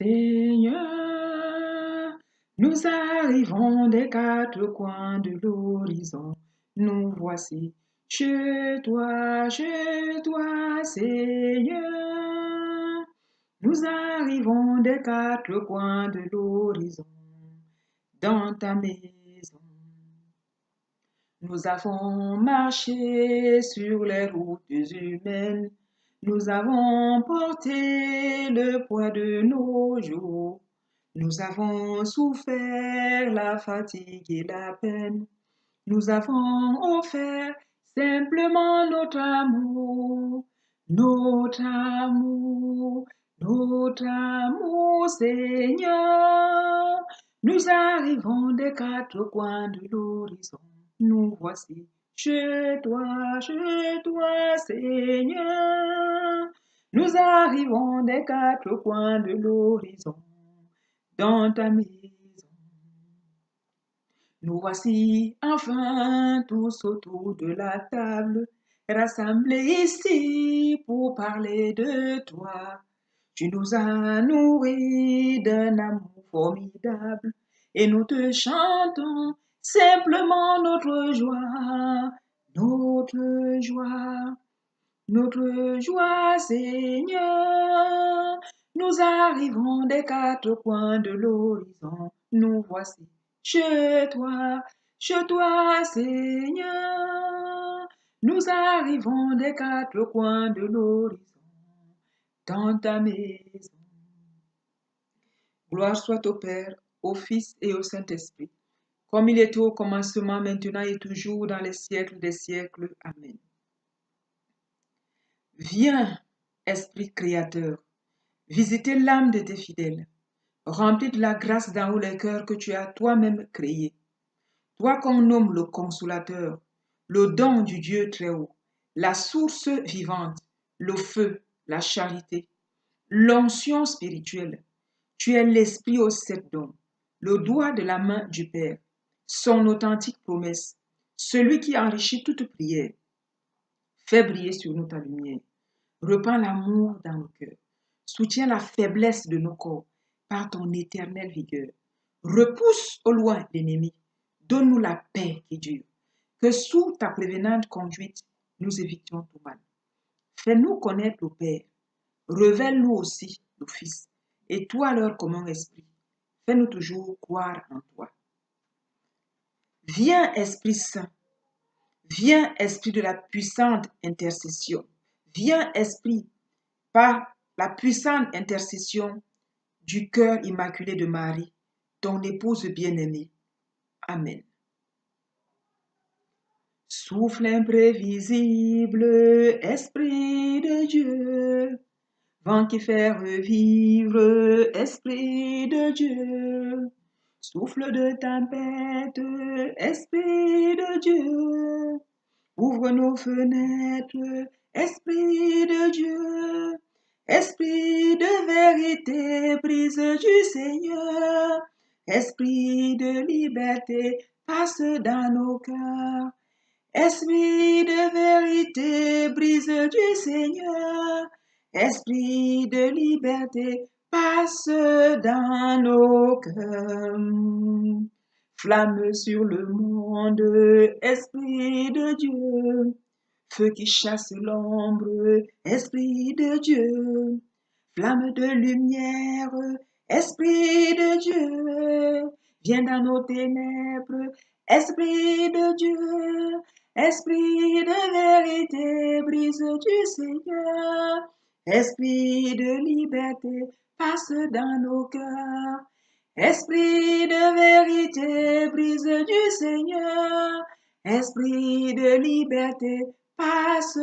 Seigneur, nous arrivons des quatre coins de l'horizon. Nous voici chez toi, Seigneur. Nous arrivons des quatre coins de l'horizon, dans ta maison. Nous avons marché sur les routes humaines. Nous avons porté le poids de nos jours. Nous avons souffert la fatigue et la peine. Nous avons offert simplement notre amour, notre amour, notre amour, Seigneur. Nous arrivons des quatre coins de l'horizon. Nous voici chez toi, Seigneur. Nous arrivons des quatre coins de l'horizon, dans ta maison. Nous voici enfin tous autour de la table, rassemblés ici pour parler de toi. Tu nous as nourris d'un amour formidable et nous te chantons simplement notre joie, notre joie, notre joie, Seigneur. Nous arrivons des quatre coins de l'horizon, nous voici chez toi, Seigneur. Nous arrivons des quatre coins de l'horizon, dans ta maison. Gloire soit au Père, au Fils et au Saint-Esprit, comme il était au commencement, maintenant et toujours, dans les siècles des siècles. Amen. Viens, Esprit créateur, visiter l'âme de tes fidèles, remplis de la grâce d'en haut les cœurs que tu as toi-même créés. Toi qu'on nomme le consolateur, le don du Dieu très haut, la source vivante, le feu, la charité, l'onction spirituelle. Tu es l'esprit aux sept dons, le doigt de la main du Père, son authentique promesse, celui qui enrichit toute prière. Fais briller sur nous ta lumière. Repends l'amour dans nos cœurs. Soutiens la faiblesse de nos corps par ton éternelle vigueur. Repousse au loin l'ennemi. Donne-nous la paix qui dure. Que sous ta prévenante conduite, nous évitions tout mal. Fais-nous connaître le Père. Révèle-nous aussi le Fils. Et toi, leur commun esprit, fais-nous toujours croire en toi. Viens, Esprit Saint. Viens, Esprit de la puissante intercession. Viens, Esprit, par la puissante intercession du cœur immaculé de Marie, ton épouse bien-aimée. Amen. Souffle imprévisible, Esprit de Dieu, vent qui fait revivre, Esprit de Dieu, souffle de tempête, Esprit de Dieu, ouvre nos fenêtres, Esprit de Dieu, Esprit de vérité, brise du Seigneur, Esprit de liberté, passe dans nos cœurs. Esprit de vérité, brise du Seigneur, Esprit de liberté, passe dans nos cœurs. Flamme sur le monde, Esprit de Dieu, feu qui chasse l'ombre, Esprit de Dieu, flamme de lumière, Esprit de Dieu, viens dans nos ténèbres, Esprit de Dieu, Esprit de vérité, brise du Seigneur, Esprit de liberté, passe dans nos cœurs. Esprit de vérité, brise du Seigneur, Esprit de liberté, passe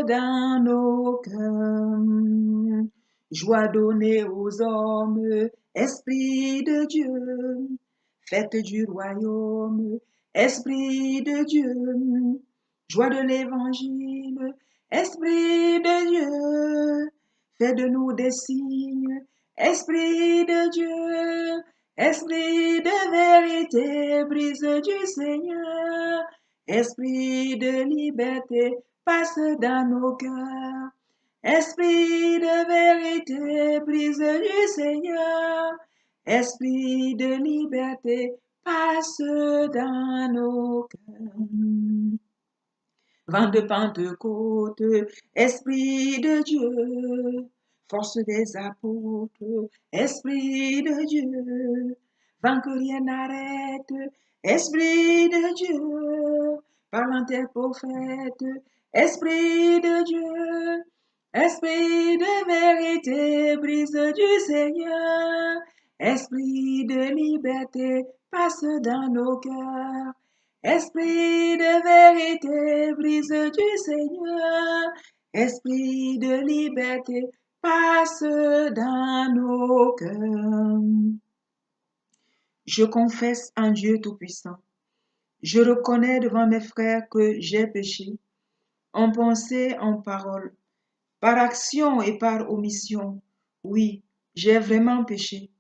dans nos cœurs. Joie donnée aux hommes, Esprit de Dieu, fête du royaume, Esprit de Dieu, joie de l'évangile, Esprit de Dieu, fais de nous des signes, Esprit de Dieu, Esprit de vérité, brise du Seigneur, Esprit de liberté, passe dans nos cœurs. Esprit de vérité, brise du Seigneur. Esprit de liberté, passe dans nos cœurs. Vent de Pentecôte, Esprit de Dieu, force des apôtres, Esprit de Dieu, vent que rien n'arrête, Esprit de Dieu, parlant tes prophètes, Esprit de Dieu, Esprit de vérité, brise du Seigneur, Esprit de liberté, passe dans nos cœurs. Esprit de vérité, brise du Seigneur, Esprit de liberté, passe dans nos cœurs. Je confesse en Dieu Tout-Puissant. Je reconnais devant mes frères que j'ai péché, en pensée, en parole, par action et par omission. Oui, j'ai vraiment péché.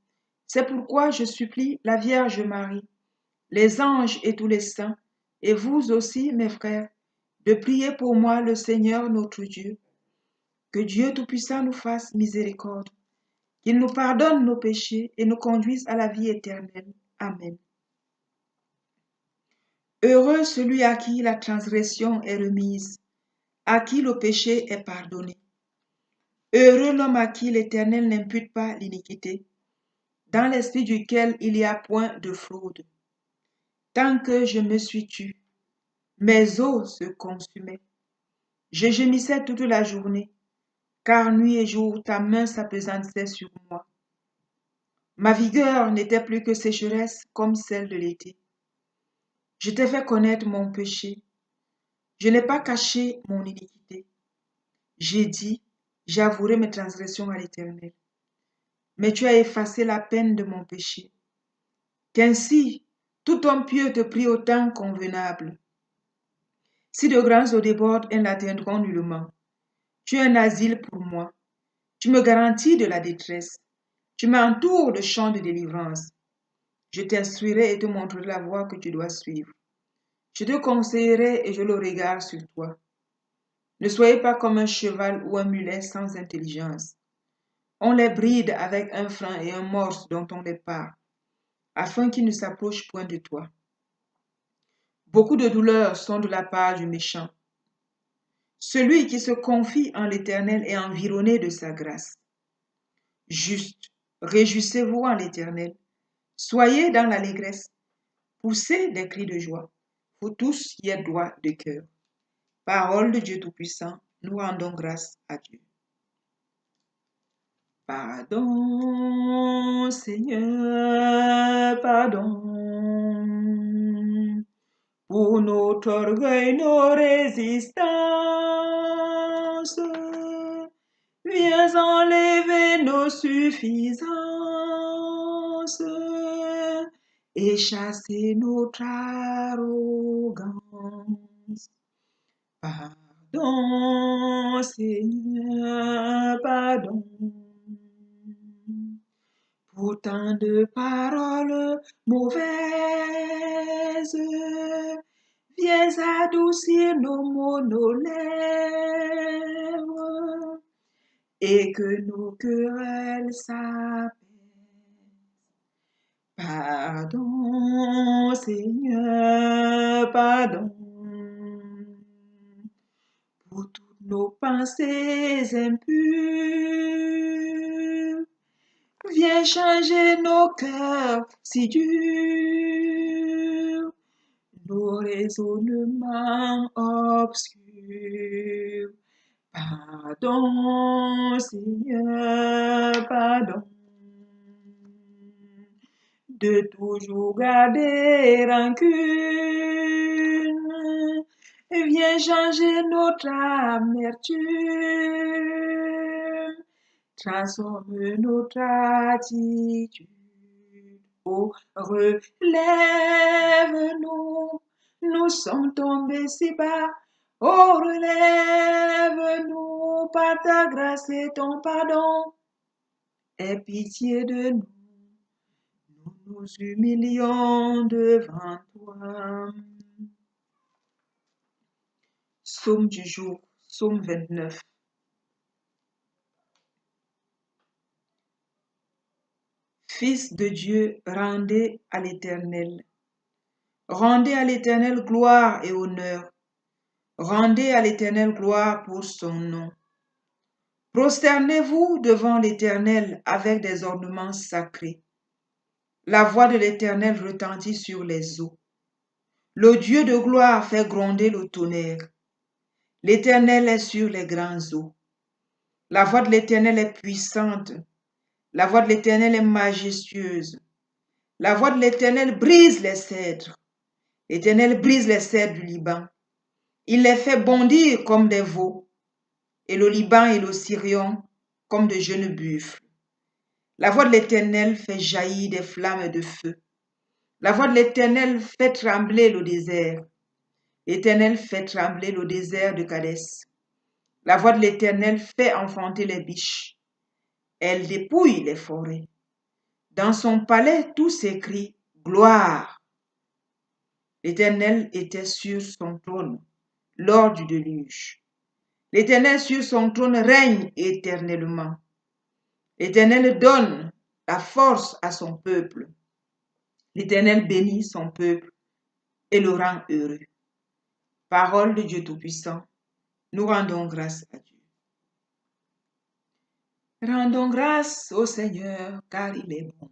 C'est pourquoi je supplie la Vierge Marie, les anges et tous les saints, et vous aussi, mes frères, de prier pour moi le Seigneur notre Dieu. Que Dieu Tout-Puissant nous fasse miséricorde, qu'il nous pardonne nos péchés et nous conduise à la vie éternelle. Amen. Heureux celui à qui la transgression est remise, à qui le péché est pardonné. Heureux l'homme à qui l'Éternel n'impute pas l'iniquité, dans l'esprit duquel il n'y a point de fraude. Tant que je me suis tue, mes os se consumaient. Je gémissais toute la journée, car nuit et jour ta main s'apesantissait sur moi. Ma vigueur n'était plus que sécheresse comme celle de l'été. Je t'ai fait connaître mon péché. Je n'ai pas caché mon iniquité. J'ai dit, j'avouerai mes transgressions à l'Éternel. Mais tu as effacé la peine de mon péché. Qu'ainsi, tout homme pieux te prie au temps convenable. Si de grands eaux débordent, elles n'atteindront nullement. Tu es un asile pour moi. Tu me garantis de la détresse. Tu m'entoures de champs de délivrance. Je t'instruirai et te montrerai la voie que tu dois suivre. Je te conseillerai et je le regarde sur toi. Ne soyez pas comme un cheval ou un mulet sans intelligence. On les bride avec un frein et un morse dont on les part, afin qu'ils ne s'approchent point de toi. Beaucoup de douleurs sont de la part du méchant. Celui qui se confie en l'Éternel est environné de sa grâce. Juste, réjouissez-vous en l'Éternel. Soyez dans l'allégresse. Poussez des cris de joie. Vous tous qui êtes droits de cœur. Parole de Dieu Tout-Puissant, nous rendons grâce à Dieu. Pardon, Seigneur, pardon, pour notre orgueil, nos résistances. Viens enlever nos suffisances et chasser notre arrogance. Pardon, Seigneur, pardon, pour tant de paroles mauvaises. Viens adoucir nos mots, nos lèvres, et que nos querelles s'apaisent. Pardon, Seigneur, pardon, pour toutes nos pensées impures. Viens changer nos cœurs si durs, nos raisonnements obscurs. Pardon, Seigneur, pardon, de toujours garder rancune. Viens changer notre amertume, transforme notre attitude. Oh, relève-nous, nous sommes tombés si bas. Oh, relève-nous par ta grâce et ton pardon. Aie pitié de nous, nous nous humilions devant toi. Psaume du jour, psaume 29. Fils de Dieu, rendez à l'Éternel. Rendez à l'Éternel gloire et honneur. Rendez à l'Éternel gloire pour son nom. Prosternez-vous devant l'Éternel avec des ornements sacrés. La voix de l'Éternel retentit sur les eaux. Le Dieu de gloire fait gronder le tonnerre. L'Éternel est sur les grands eaux. La voix de l'Éternel est puissante. La voix de l'Éternel est majestueuse. La voix de l'Éternel brise les cèdres. L'Éternel brise les cèdres du Liban. Il les fait bondir comme des veaux, et le Liban et le Sirion comme de jeunes buffles. La voix de l'Éternel fait jaillir des flammes de feu. La voix de l'Éternel fait trembler le désert. L'Éternel fait trembler le désert de Cadès. La voix de l'Éternel fait enfanter les biches. Elle dépouille les forêts. Dans son palais, tout s'écrie « Gloire ». L'Éternel était sur son trône lors du déluge. L'Éternel sur son trône règne éternellement. L'Éternel donne la force à son peuple. L'Éternel bénit son peuple et le rend heureux. Parole de Dieu Tout-Puissant, nous rendons grâce à Dieu. Rendons grâce au Seigneur car il est bon.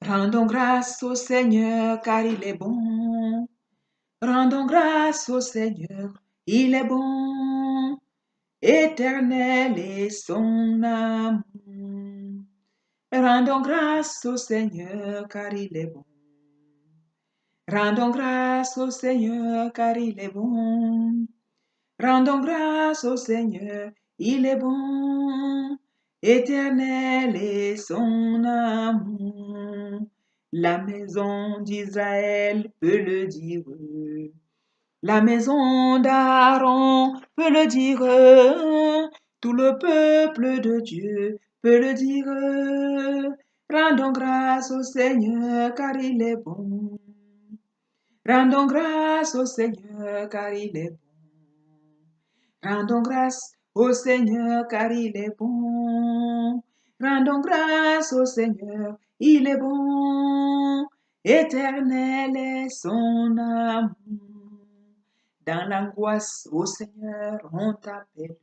Rendons grâce au Seigneur car il est bon. Rendons grâce au Seigneur, il est bon. Éternel est son amour. Rendons grâce au Seigneur car il est bon. Rendons grâce au Seigneur car il est bon. Rendons grâce au Seigneur, il est bon. Éternel est son amour. La maison d'Israël peut le dire. La maison d'Aaron peut le dire. Tout le peuple de Dieu peut le dire. Rendons grâce au Seigneur car il est bon. Rendons grâce au Seigneur car il est bon. Rendons grâce au Seigneur car il est bon. Rendons grâce au Seigneur, il est bon. Éternel est son amour. Dans l'angoisse, ô Seigneur, on t'appelle.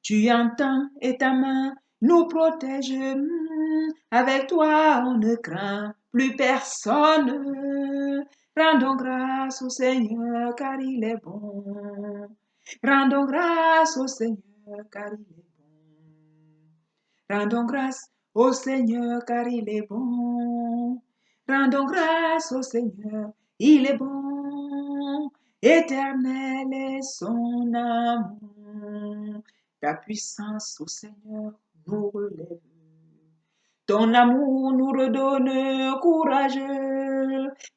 Tu entends et ta main nous protège. Avec toi, on ne craint plus personne. Rendons grâce au Seigneur car il est bon. Rendons grâce au Seigneur car il est bon. Rendons grâce au Seigneur car il est bon. Rendons grâce au Seigneur, il est bon. Éternel est son amour. Ta puissance, ô Seigneur, nous relève. Ton amour nous redonne courage.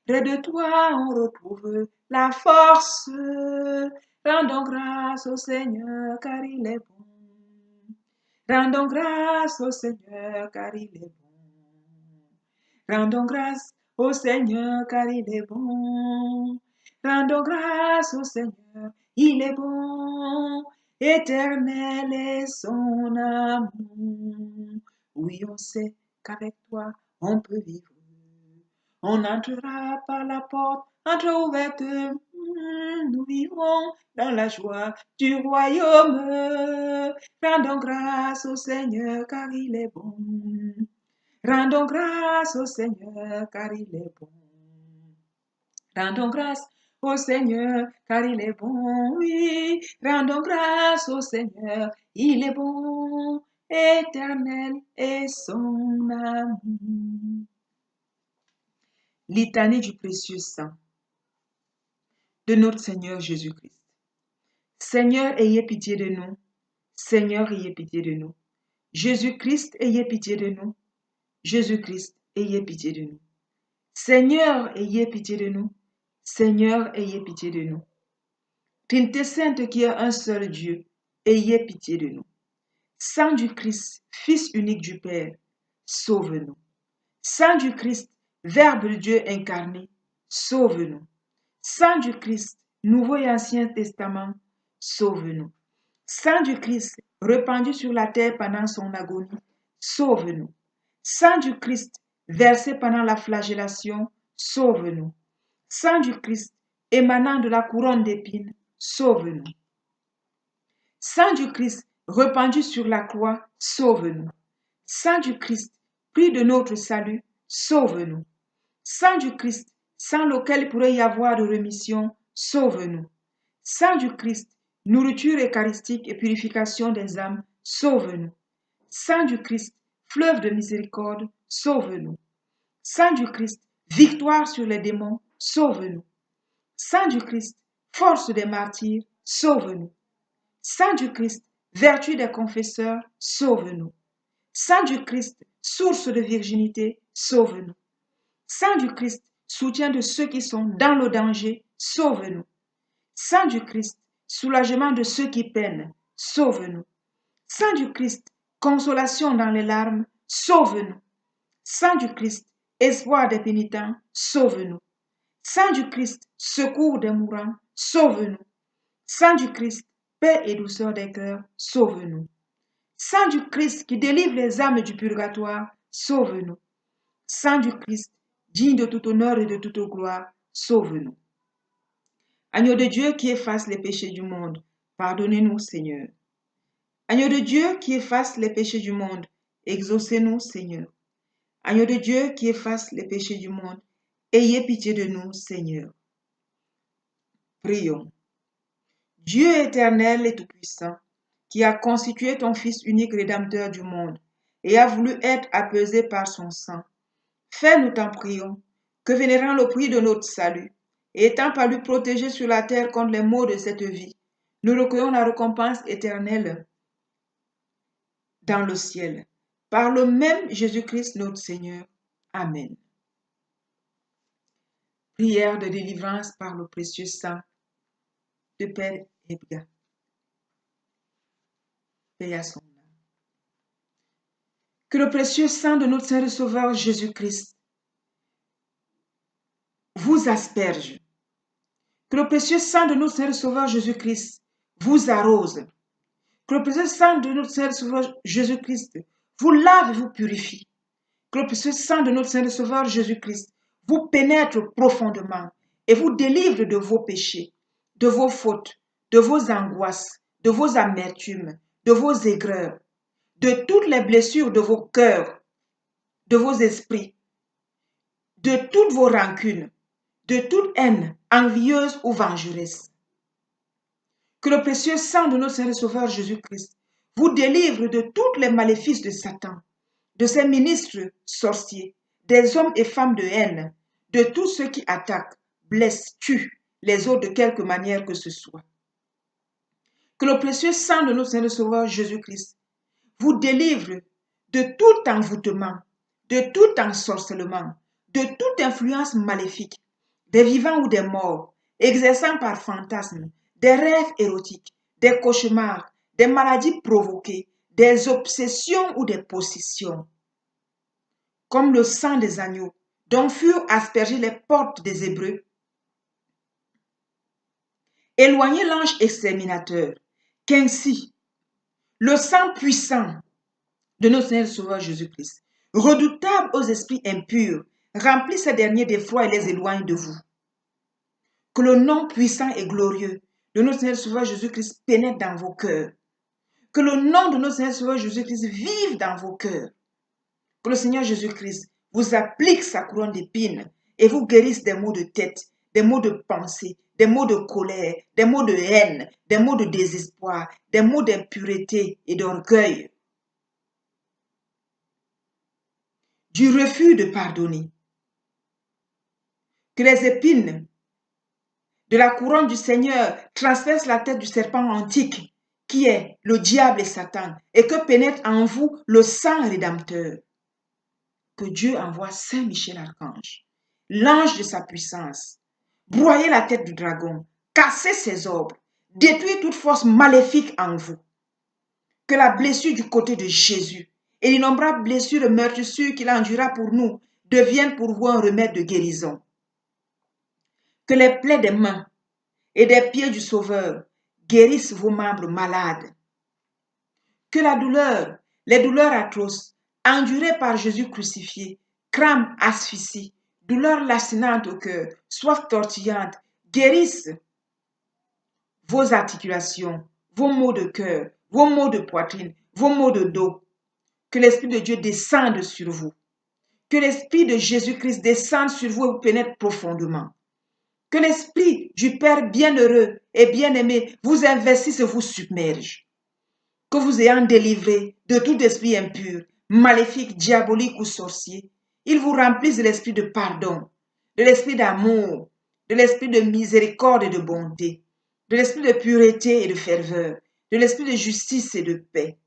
Près de toi, on retrouve la force. Rendons grâce au Seigneur, car il est bon. Rendons grâce au Seigneur, car il est bon. Rendons grâce au Seigneur, car il est bon. Rendons grâce au Seigneur, il est bon. Éternel est son amour. Oui, on sait qu'avec toi, on peut vivre. On entrera par la porte entr'ouverte. Nous vivrons dans la joie du royaume. Rendons grâce au Seigneur car il est bon. Rendons grâce au Seigneur car il est bon. Rendons grâce au Seigneur car il est bon. Oui, rendons grâce au Seigneur, il est bon. Éternel est son amour. Litanie du précieux sang de notre Seigneur Jésus-Christ. Seigneur, ayez pitié de nous. Seigneur, ayez pitié de nous. Jésus-Christ, ayez pitié de nous. Jésus-Christ, ayez pitié de nous. Seigneur, ayez pitié de nous. Seigneur, ayez pitié de nous. Trinité sainte qui est un seul Dieu, ayez pitié de nous. Sang du Christ, Fils unique du Père, sauve-nous. Sang du Christ, Verbe de Dieu incarné, sauve-nous. Sang du Christ, Nouveau et Ancien Testament, sauve-nous. Sang du Christ, répandu sur la terre pendant son agonie, sauve-nous. Sang du Christ versé pendant la flagellation, sauve-nous. Sang du Christ émanant de la couronne d'épines, sauve-nous. Sang du Christ répandu sur la croix, sauve-nous. Sang du Christ, prix de notre salut, sauve-nous. Sang du Christ, sans lequel il pourrait y avoir de rémission, sauve-nous. Sang du Christ, nourriture eucharistique et purification des âmes, sauve-nous. Sang du Christ, fleuve de miséricorde, sauve-nous. Sang du Christ, victoire sur les démons, sauve-nous. Sang du Christ, force des martyrs, sauve-nous. Sang du Christ, vertu des confesseurs, sauve-nous. Sang du Christ, source de virginité, sauve-nous. Sang du Christ, soutien de ceux qui sont dans le danger, sauve-nous. Sang du Christ, soulagement de ceux qui peinent, sauve-nous. Sang du Christ, consolation dans les larmes, sauve-nous. Sang du Christ, espoir des pénitents, sauve-nous. Sang du Christ, secours des mourants, sauve-nous. Sang du Christ, paix et douceur des cœurs, sauve-nous. Sang du Christ qui délivre les âmes du purgatoire, sauve-nous. Sang du Christ, digne de tout honneur et de toute gloire, sauve-nous. Agneau de Dieu qui efface les péchés du monde, pardonnez-nous, Seigneur. Agneau de Dieu qui efface les péchés du monde, exaucez-nous, Seigneur. Agneau de Dieu qui efface les péchés du monde, ayez pitié de nous, Seigneur. Prions. Dieu éternel et tout-puissant, qui a constitué ton Fils unique rédempteur du monde et a voulu être apaisé par son sang, fais, nous t'en prions, que vénérant le prix de notre salut, et étant par lui protégés sur la terre contre les maux de cette vie, nous recueillons la récompense éternelle dans le ciel. Par le même Jésus-Christ notre Seigneur. Amen. Prière de délivrance par le précieux sang de Père Edgar. Paix à son âme. Que le précieux sang de notre Seigneur et Sauveur Jésus-Christ vous asperge. Que le précieux sang de notre Seigneur et Sauveur Jésus-Christ vous arrose. Que le précieux sang de notre Seigneur et Sauveur Jésus-Christ vous lave et vous purifie. Que le précieux sang de notre Seigneur et Sauveur Jésus-Christ vous pénètre profondément et vous délivre de vos péchés, de vos fautes, de vos angoisses, de vos amertumes, de vos aigreurs, de toutes les blessures de vos cœurs, de vos esprits, de toutes vos rancunes, de toute haine envieuse ou vengeresse. Que le précieux sang de notre Seigneur et Sauveur Jésus-Christ vous délivre de tous les maléfices de Satan, de ses ministres sorciers, des hommes et femmes de haine, de tous ceux qui attaquent, blessent, tuent les autres de quelque manière que ce soit. Que le précieux sang de notre Seigneur et Sauveur Jésus-Christ vous délivre de tout envoûtement, de tout ensorcellement, de toute influence maléfique, des vivants ou des morts, exerçant par fantasme, des rêves érotiques, des cauchemars, des maladies provoquées, des obsessions ou des possessions. Comme le sang des agneaux, dont furent aspergées les portes des Hébreux. Éloignez l'ange exterminateur, qu'ainsi le sang puissant de notre Seigneur Sauveur Jésus-Christ, redoutable aux esprits impurs, remplit ces derniers d'effroi et les éloigne de vous. Que le nom puissant et glorieux de notre Seigneur Sauveur Jésus-Christ pénètre dans vos cœurs. Que le nom de notre Seigneur Sauveur Jésus-Christ vive dans vos cœurs. Que le Seigneur Jésus-Christ vous applique sa couronne d'épines et vous guérisse des maux de tête, des maux de pensée, des maux de colère, des maux de haine, des maux de désespoir, des maux d'impureté et d'orgueil. Du refus de pardonner. Que les épines de la couronne du Seigneur transpercent la tête du serpent antique qui est le diable et Satan et que pénètre en vous le sang rédempteur. Que Dieu envoie Saint Michel Archange, l'ange de sa puissance, broyer la tête du dragon, casser ses ordres, détruire toute force maléfique en vous. Que la blessure du côté de Jésus et l'innombrable blessure et meurtrissure qu'il endura pour nous deviennent pour vous un remède de guérison. Que les plaies des mains et des pieds du Sauveur guérissent vos membres malades. Que la douleur, les douleurs atroces, endurés par Jésus crucifié, crampes, asphyxie, douleurs lacinantes au cœur, soif tortillante, guérissent vos articulations, vos maux de cœur, vos maux de poitrine, vos maux de dos. Que l'Esprit de Dieu descende sur vous. Que l'Esprit de Jésus-Christ descende sur vous et vous pénètre profondément. Que l'Esprit du Père bienheureux et bien-aimé vous investisse et vous submerge. Que vous ayant délivré de tout esprit impur, maléfique, diabolique ou sorcier, il vous remplisse de l'esprit de pardon, de l'esprit d'amour, de l'esprit de miséricorde et de bonté, de l'esprit de pureté et de ferveur, de l'esprit de justice et de paix,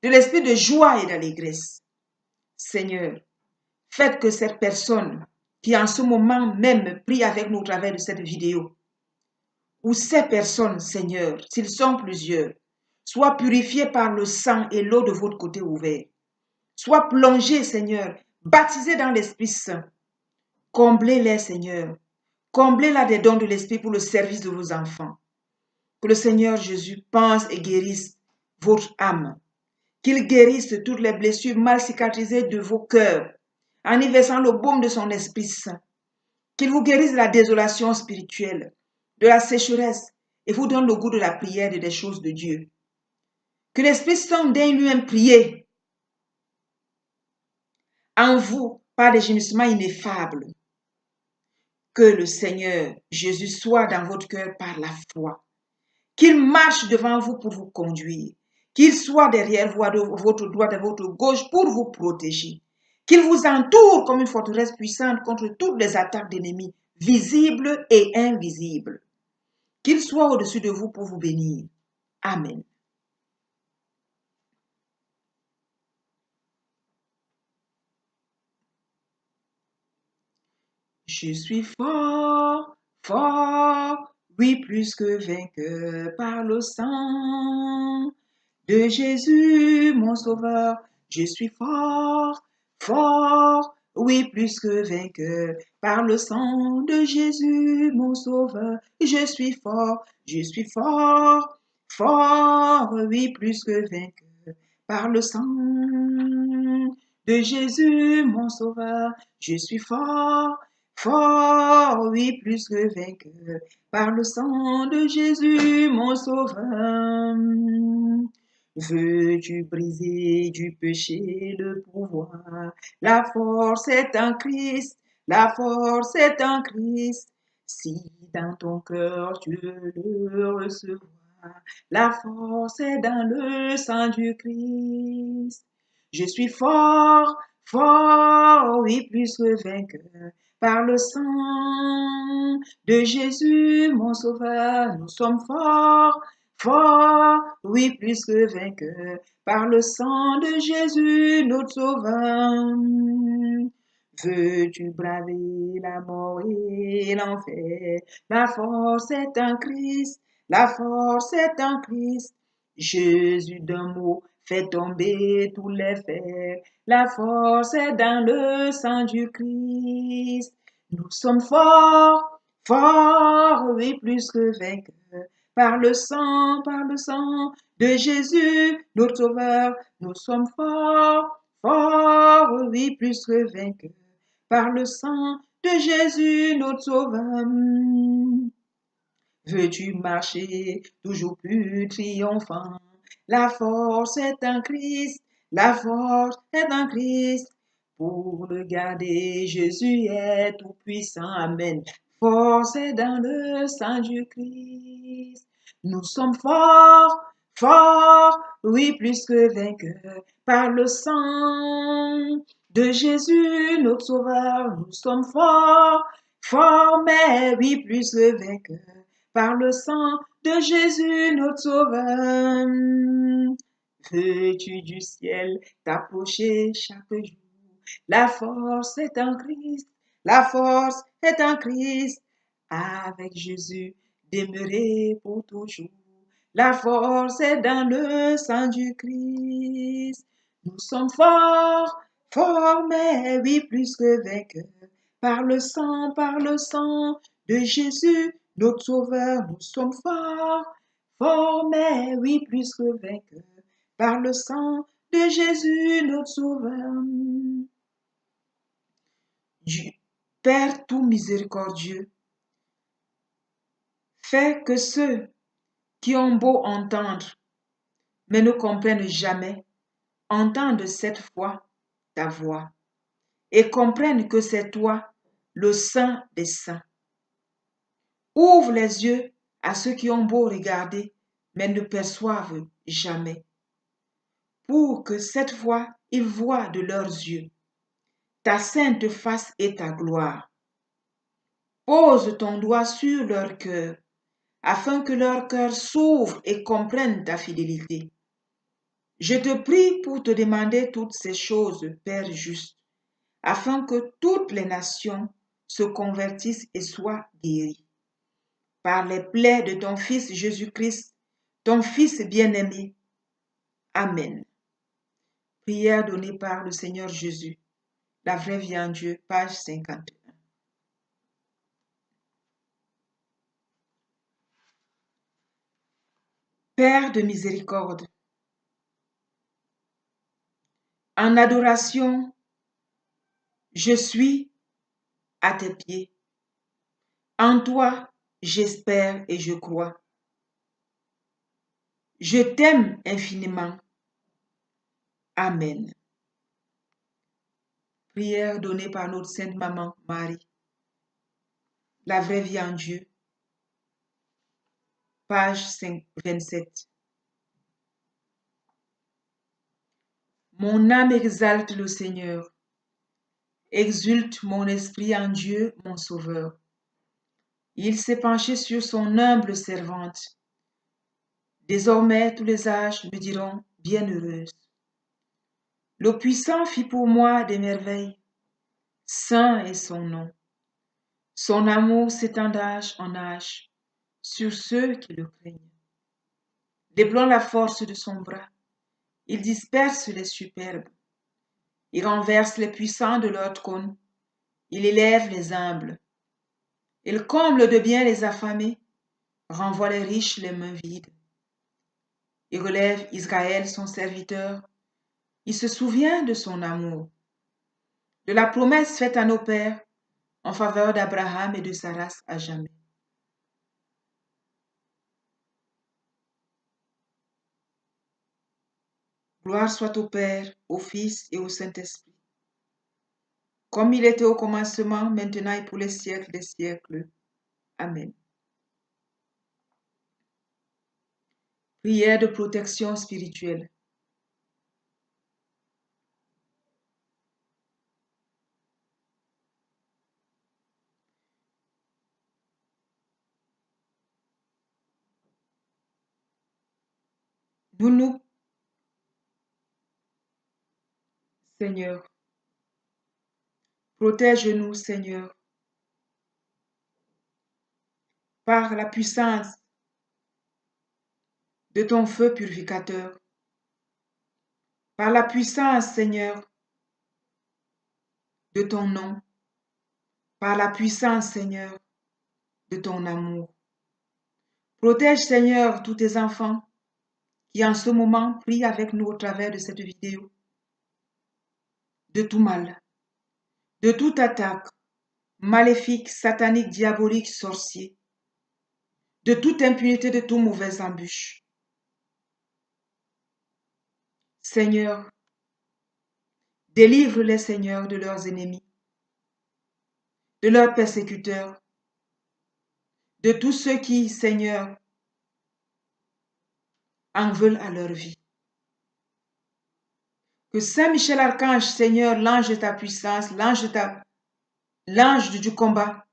de l'esprit de joie et d'allégresse. Seigneur, faites que cette personne qui en ce moment même prie avec nous au travers de cette vidéo, ou ces personnes, Seigneur, s'ils sont plusieurs, soient purifiés par le sang et l'eau de votre côté ouvert. Soient plongés, Seigneur, baptisés dans l'Esprit Saint. Comblez-les, Seigneur. Comblez-la des dons de l'Esprit pour le service de vos enfants. Que le Seigneur Jésus pense et guérisse votre âme. Qu'il guérisse toutes les blessures mal cicatrisées de vos cœurs, en y versant le baume de son Esprit Saint. Qu'il vous guérisse de la désolation spirituelle, de la sécheresse, et vous donne le goût de la prière et des choses de Dieu. Que l'Esprit Saint daigne lui-même prier en vous par des gémissements ineffables. Que le Seigneur Jésus soit dans votre cœur par la foi. Qu'il marche devant vous pour vous conduire. Qu'il soit derrière vous à votre droite et à votre gauche pour vous protéger. Qu'il vous entoure comme une forteresse puissante contre toutes les attaques d'ennemis, visibles et invisibles. Qu'il soit au-dessus de vous pour vous bénir. Amen. Je suis fort, fort, oui, plus que vainqueur par le sang de Jésus, mon sauveur. Je suis fort, fort, oui, plus que vainqueur par le sang de Jésus, mon sauveur. Je suis fort, fort, oui, plus que vainqueur par le sang de Jésus, mon sauveur. Je suis fort, fort, oui, plus que vainqueur, par le sang de Jésus, mon sauveur. Veux-tu briser du péché le pouvoir? La force est en Christ, la force est en Christ. Si dans ton cœur tu le recevras, la force est dans le sang du Christ. Je suis fort, fort, oui, plus que vainqueur, par le sang de Jésus, mon sauveur. Nous sommes forts, forts, oui, plus que vainqueur, par le sang de Jésus, notre sauveur. Veux-tu braver la mort et l'enfer? La force est en Christ, la force est en Christ. Jésus d'un mot fait tomber tous les fers. La force est dans le sang du Christ. Nous sommes forts, forts, oui, plus que vainqueurs. Par le sang de Jésus, notre Sauveur. Nous sommes forts, forts, oui, plus que vainqueurs. Par le sang de Jésus, notre Sauveur. Veux-tu marcher toujours plus triomphant? La force est en Christ, la force est en Christ. Pour le garder, Jésus est tout puissant. Amen. Force est dans le sang du Christ. Nous sommes forts, forts, oui, plus que vainqueurs. Par le sang de Jésus, notre Sauveur, nous sommes forts, forts, mais oui, plus que vainqueurs. Par le sang de Jésus, notre Sauveur. Veux-tu du ciel t'approcher chaque jour? La force est en Christ, la force est en Christ. Avec Jésus, demeurer pour toujours. La force est dans le sang du Christ. Nous sommes forts, forts, mais oui, plus que vainqueurs. Par le sang de Jésus, notre Sauveur, nous sommes forts, forts, mais oui, plus que vainqueurs. Par le sang de Jésus notre Sauveur. Dieu, Père tout miséricordieux, fais que ceux qui ont beau entendre, mais ne comprennent jamais, entendent cette fois ta voix et comprennent que c'est toi, le Saint des saints. Ouvre les yeux à ceux qui ont beau regarder, mais ne perçoivent jamais, pour que cette fois ils voient de leurs yeux ta sainte face et ta gloire. Pose ton doigt sur leur cœur, afin que leur cœur s'ouvre et comprenne ta fidélité. Je te prie pour te demander toutes ces choses, Père juste, afin que toutes les nations se convertissent et soient guéries. Par les plaies de ton Fils Jésus-Christ, ton Fils bien-aimé. Amen. Prière donnée par le Seigneur Jésus. La vraie vie en Dieu, page 51. Père de miséricorde, en adoration, je suis à tes pieds. En toi, j'espère et je crois. Je t'aime infiniment. Amen. Prière donnée par notre Sainte Maman Marie. La vraie vie en Dieu. Page 27. Mon âme exalte le Seigneur. Exulte mon esprit en Dieu, mon Sauveur. Il s'est penché sur son humble servante. Désormais, tous les âges me diront bienheureuse. Le puissant fit pour moi des merveilles. Saint est son nom. Son amour s'étend d'âge en âge sur ceux qui le craignent. Déploie la force de son bras. Il disperse les superbes. Il renverse les puissants de leur trône. Il élève les humbles. Il comble de bien les affamés, renvoie les riches les mains vides. Il relève Israël, son serviteur. Il se souvient de son amour, de la promesse faite à nos pères en faveur d'Abraham et de sa race à jamais. Gloire soit au Père, au Fils et au Saint-Esprit, comme il était au commencement, maintenant et pour les siècles des siècles. Amen. Prière de protection spirituelle. Nous, Seigneur, protège-nous, Seigneur, par la puissance de ton feu purificateur, par la puissance, Seigneur, de ton nom, par la puissance, Seigneur, de ton amour. Protège, Seigneur, tous tes enfants qui en ce moment prient avec nous au travers de cette vidéo, de tout mal, de toute attaque maléfique, satanique, diabolique, sorcier, de toute impunité, de tout mauvais embûche. Seigneur, délivre-les, Seigneur, de leurs ennemis, de leurs persécuteurs, de tous ceux qui, Seigneur, en veulent à leur vie. Que Saint Michel Archange, Seigneur, l'ange de ta puissance, l'ange du combat,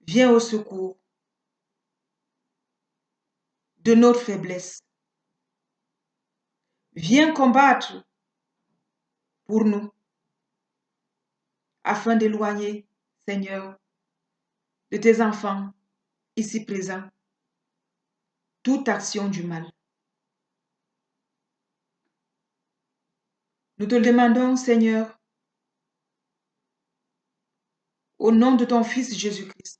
viens au secours de notre faiblesse. Viens combattre pour nous, afin d'éloigner, Seigneur, de tes enfants ici présents, toute action du mal. Nous te le demandons, Seigneur, au nom de ton Fils Jésus-Christ,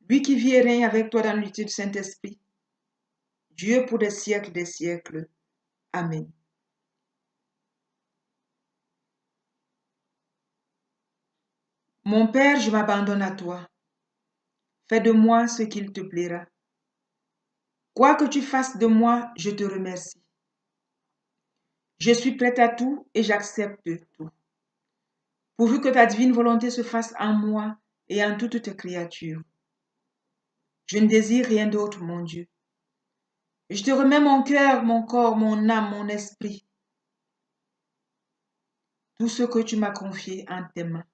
lui qui vit et règne avec toi dans l'unité du Saint-Esprit, Dieu pour des siècles des siècles. Amen. Mon Père, je m'abandonne à toi. Fais de moi ce qu'il te plaira. Quoi que tu fasses de moi, je te remercie. Je suis prête à tout et j'accepte tout. Pourvu que ta divine volonté se fasse en moi et en toutes tes créatures. Je ne désire rien d'autre, mon Dieu. Je te remets mon cœur, mon corps, mon âme, mon esprit. Tout ce que tu m'as confié en tes mains.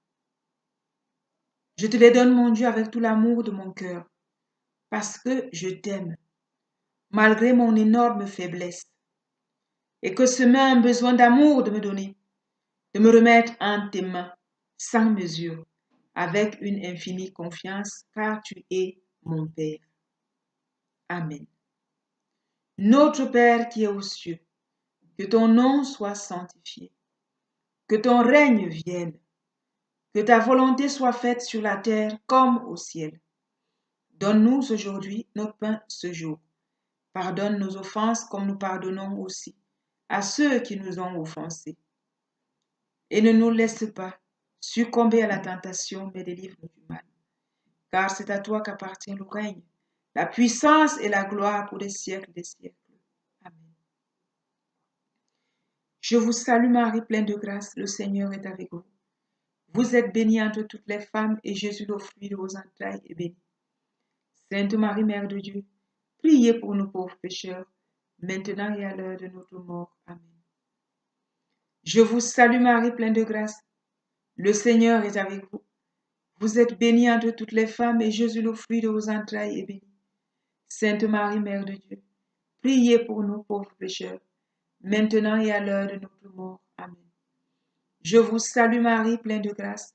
Je te les donne, mon Dieu, avec tout l'amour de mon cœur, parce que je t'aime, malgré mon énorme faiblesse, et que ce main a un besoin d'amour de me donner, de me remettre en tes mains, sans mesure, avec une infinie confiance, car tu es mon Père. Amen. Notre Père qui est aux cieux, que ton nom soit sanctifié, que ton règne vienne, que ta volonté soit faite sur la terre comme au ciel. Donne-nous aujourd'hui notre pain ce jour. Pardonne nos offenses comme nous pardonnons aussi à ceux qui nous ont offensés. Et ne nous laisse pas succomber à la tentation, mais délivre-nous du mal. Car c'est à toi qu'appartient le règne, la puissance et la gloire pour des siècles des siècles. Amen. Je vous salue Marie, pleine de grâce, le Seigneur est avec vous. Vous êtes bénie entre toutes les femmes, et Jésus, le fruit de vos entrailles, est béni. Sainte Marie, Mère de Dieu, priez pour nous pauvres pécheurs, maintenant et à l'heure de notre mort. Amen. Je vous salue Marie, pleine de grâce. Le Seigneur est avec vous. Vous êtes bénie entre toutes les femmes, et Jésus, le fruit de vos entrailles, est béni. Sainte Marie, Mère de Dieu, priez pour nous pauvres pécheurs, maintenant et à l'heure de notre mort. Amen. Je vous salue Marie, pleine de grâce.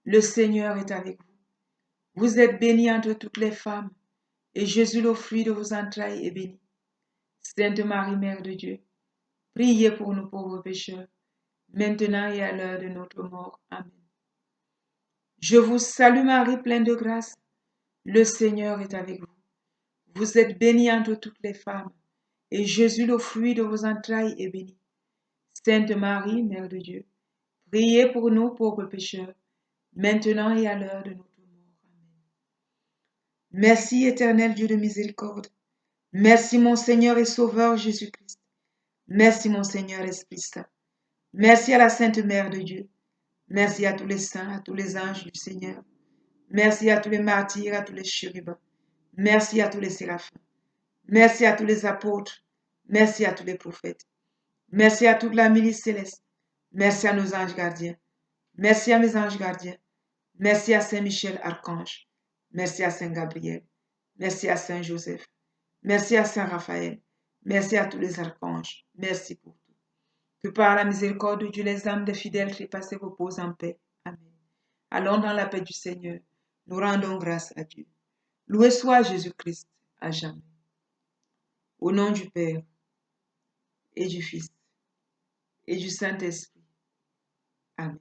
Le Seigneur est avec vous. Vous êtes bénie entre toutes les femmes, et Jésus, le fruit de vos entrailles, est béni. Sainte Marie, Mère de Dieu, priez pour nous pauvres pécheurs, maintenant et à l'heure de notre mort. Amen. Je vous salue Marie, pleine de grâce. Le Seigneur est avec vous. Vous êtes bénie entre toutes les femmes, et Jésus, le fruit de vos entrailles, est béni. Sainte Marie, Mère de Dieu, priez pour nous pauvres pécheurs, maintenant et à l'heure de notre mort. Amen. Merci, éternel Dieu de miséricorde. Merci, mon Seigneur et Sauveur Jésus-Christ. Merci, mon Seigneur Esprit Saint. Merci à la Sainte Mère de Dieu. Merci à tous les saints, à tous les anges du Seigneur. Merci à tous les martyrs, à tous les chérubins. Merci à tous les séraphins. Merci à tous les apôtres. Merci à tous les prophètes. Merci à toute la milice céleste. Merci à nos anges gardiens. Merci à mes anges gardiens. Merci à Saint Michel, archange. Merci à Saint Gabriel. Merci à Saint Joseph. Merci à Saint Raphaël. Merci à tous les archanges. Merci pour tout. Que par la miséricorde de Dieu, les âmes des fidèles trépassés reposent en paix. Amen. Allons dans la paix du Seigneur. Nous rendons grâce à Dieu. Loué soit Jésus-Christ à jamais. Au nom du Père et du Fils et du Saint-Esprit. Amen.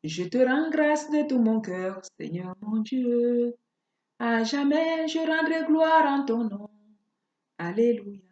Je te rends grâce de tout mon cœur, Seigneur mon Dieu. À jamais je rendrai gloire en ton nom. Alléluia.